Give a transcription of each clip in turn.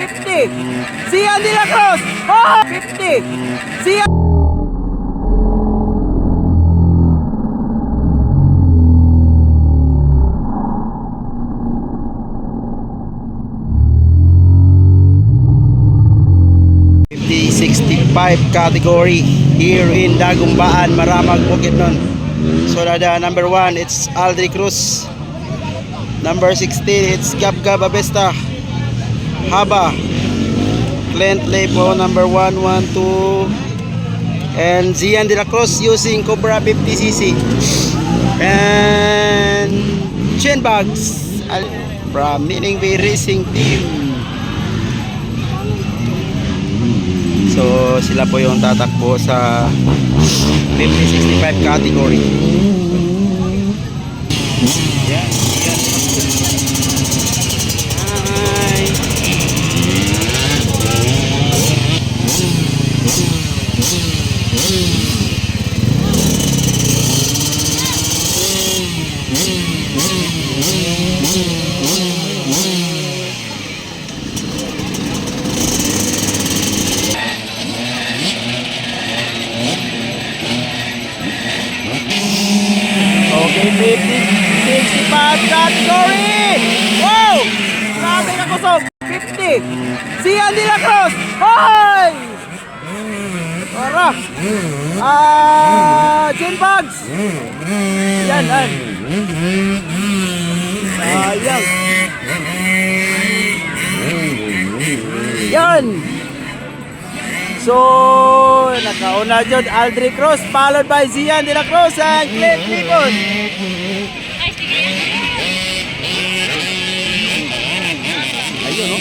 50. Zian de la Cruz. Oh, 50. Zian. The 65 category here in Dagumbaan, Maramag, Bukidnon. So the number 1 it's Aldri Cruz. Number 16 it's Gab Gab Abesta. Haba. Clint Lepo number 1, 1, 2. And Zian de la Cruz using Cobra 50cc. And Chin Bags from Meaning Bay Racing Team. So sila po yung tatakbo sa 50-65 category. Yan. Okay, 50-65 category. Wow! Grabe na kusog. 50. Zian de la Cruz. Hoy! Tara. Gin Bags. Yan. Sayang. Yan. So, nakauna dyan Aldri Cruz, followed by Zian de la Cruz and Clint Licon. Ayun, no?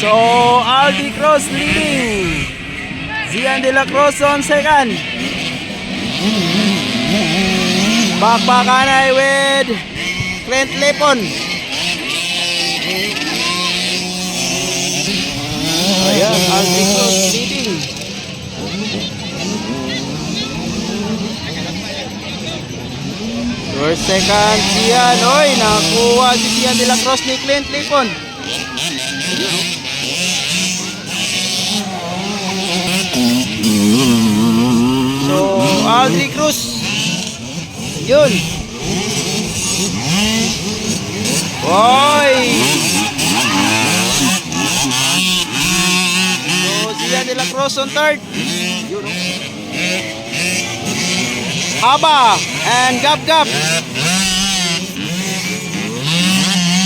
So, Aldri Cruz leading. Zian de la Cruz on second. Bakbakanay with Clint Licon. Ayan, Aldri Cruz leading. First, second, Zian. Oy, nakuha si Zian de la Cruz ni Clint Licon. So, Aldri Cruz. Yun. Oy! Zian de la Cruz on third. Haba and Gab Gab.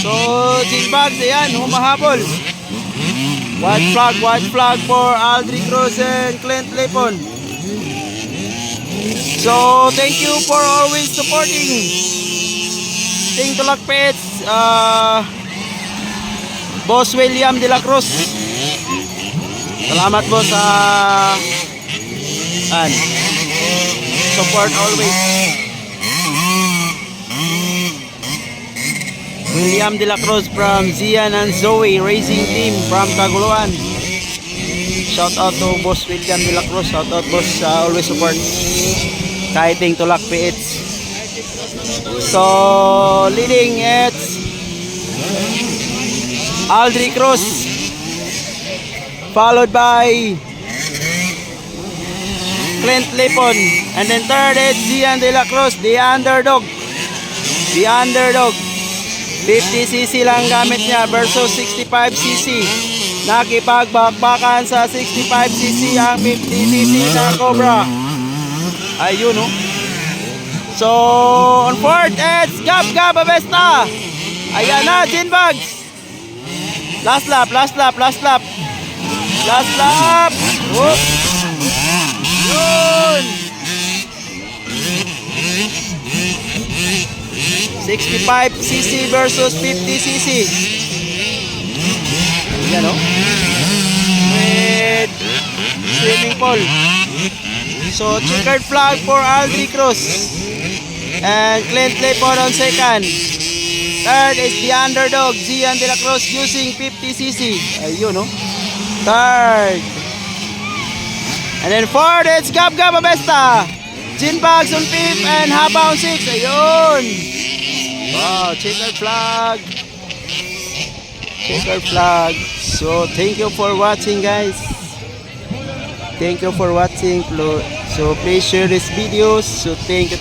So Gin Bags, ayan, humahabol. White flag for Aldri Cruz and Clint Licon. So thank you for always supporting Ting Tulak Pets, Boss William de la Cruz. Salamat po sa support always. William de la Cruz from Zian and Zoe Racing Team from Caguluan. Shout out to Boss William de la Cruz. Shout out boss, always support Ting Tulak PH. So leading it's Aldri Cruz, followed by Clint Licon, and then third is Zian de la Cruz, the underdog. 50cc lang gamit niya versus 65cc. Nakipagbakbakan sa 65cc ang 50cc na Cobra. Ayun, no? So on fourth it's Gab Gab Abesta. Ayan na, Gin Bags. Last lap. Whoop. Yun. 65cc versus 50cc. Yan, no? With swimming pool. So checkered flag for Aldri Cruz and Clint Licon on second. Third is the underdog Zian de la Cruz using 50cc. Ayun, no? Third. And then fourth, it's Gab Gab Abesta. Gin Bags on fifth and Haba on sixth. Ayun. Wow, checkered flag. Checkered flag. So thank you for watching, guys. Thank you for watching. So please share this video. So thank you.